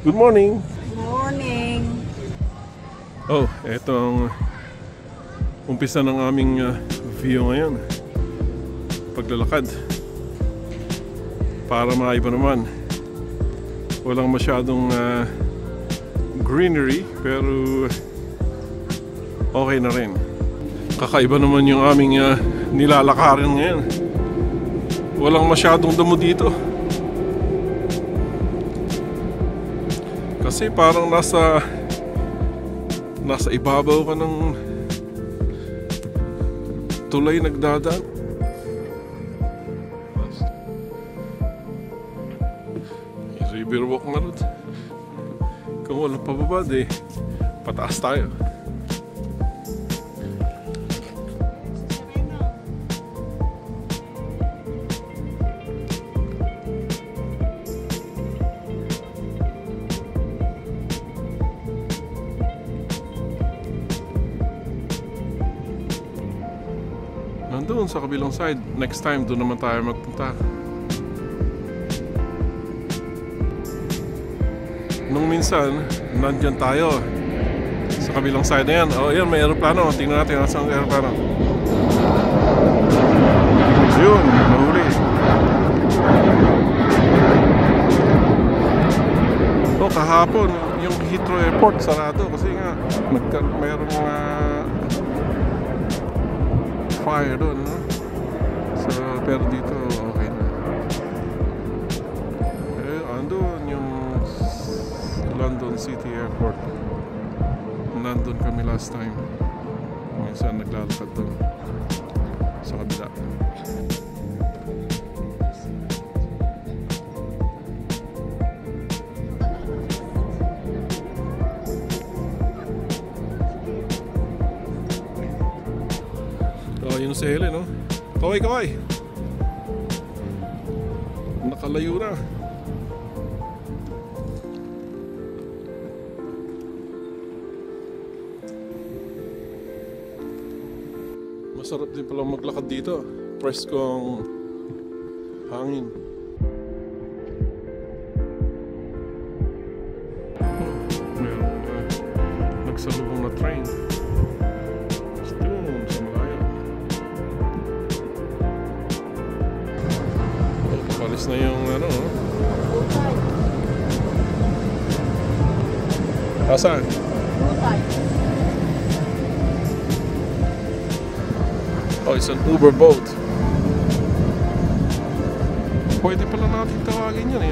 Good morning! Morning! Oh, eto ang umpisa ng aming view ngayon. Paglalakad. Para maiba naman. Walang masyadong greenery, pero okay na rin. Kakaiba naman yung aming nilalakarin ngayon. Walang masyadong damo dito. Kasi parang nasa ibabaw ka ng tulay nagdadaan. Riverwalk na rin. Kung walang pababa, pataas tayo. Nandun sa kabilang side. Next time doon naman tayo magpunta. Nung minsan nandyan tayo sa kabilang side na yan. Oh yan, may aeroplano. Tingnan natin nasaan ang aeroplano. Yun, nahuli. So kahapon yung Heathrow Airport sarado kasi nga mayroong fire doon, no? So, pero dito okay na. Andun yung London City Airport. Nandun kami last time. Minsan naglalakad doon sa kabila. Yun si Helen, no? Kaway! Nakalayo na. Masarap din pala maglakad dito. Preskong hangin. Merong nagsalubong na train. Palis na yung ano. Asan? Oh, it's an Uber boat. Pwede pala natin tawagin yan.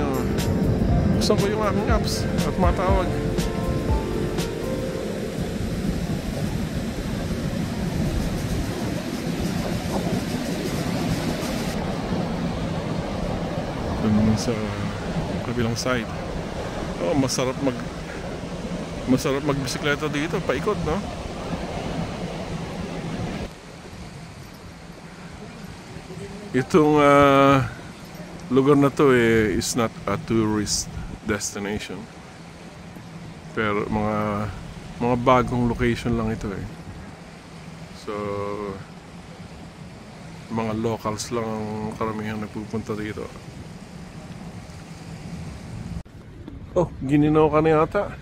Gusto ko yung aming apps at matawag. Doon naman sa kabilang side. Oh, masarap magbisikleta dito, paikot, no? Itong lugar na to is not a tourist destination. Pero mga bagong location lang ito . So mga locals lang ang karamihan nagpupunta dito. Oh, gininaw ka na yata.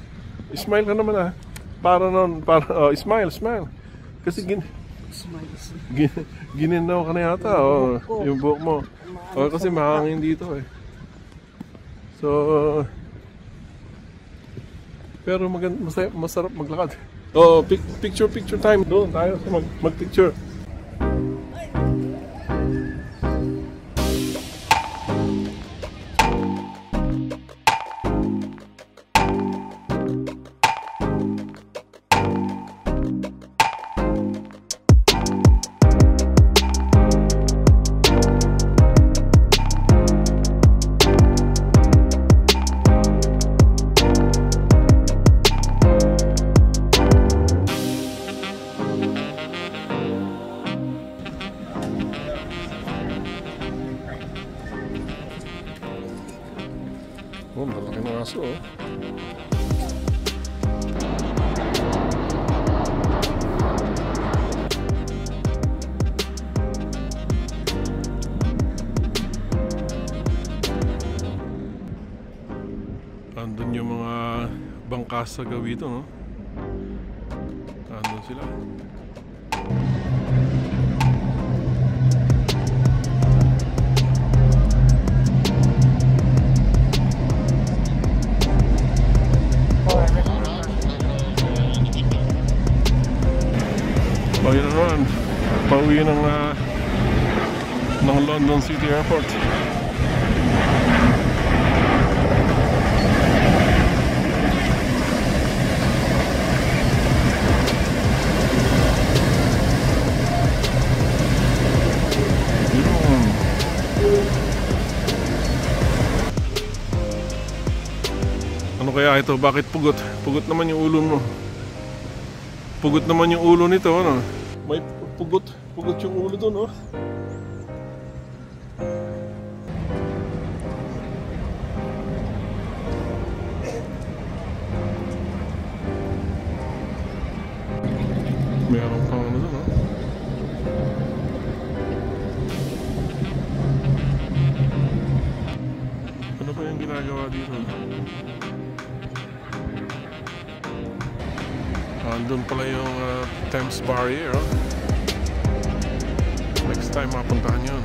Smile ka naman . Smile. Kasi gininaw ka na yata. Oh, yung buhok mo. Oh, kasi mahangin dito . So, pero masarap maglakad. Oh, picture time. Doon tayo mag-picture. Oh, malaki ng aso, oh. yung mga bangka sa Gawito, no? Andun sila. O yun naman, pauwi ng London City Airport. Yun. Ano kaya ito? Bakit pugot? Pugot naman yung ulo mo. Pugot naman yung ulo nito, ano? May pugot yung ulo doon, oh. Meron pang ano doon, oh. Ano ba yung ginagawa dito? Andun pala yung Thames Barrier, oh. Next time mapuntahan yun.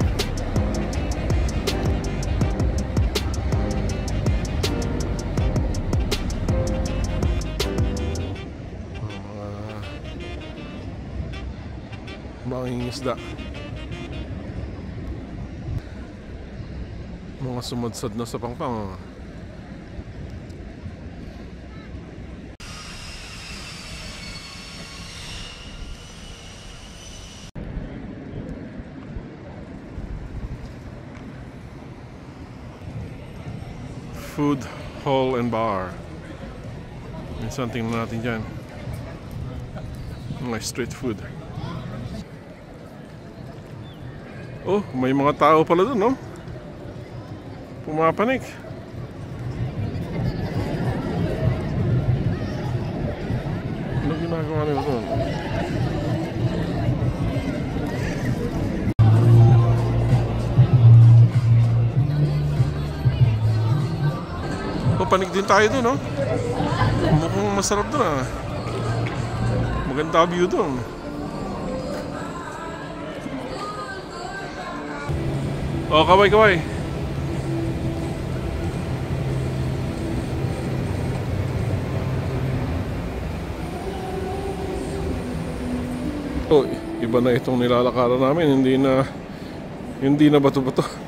Mga isda, mga sumadsad na sa pangpang, oh. Food Hall and Bar. Minsan tingnan natin dyan mga street food. Oh, may mga tao pala dun, no? Pumapanik. Ano ginagawa nila dun? Oh, panik din tayo dun, no? Mukhang masarap dun, ah. Maganda view dun. Oh, kaway. Oh, iba na itong nilalakaran namin. Hindi na bato-bato.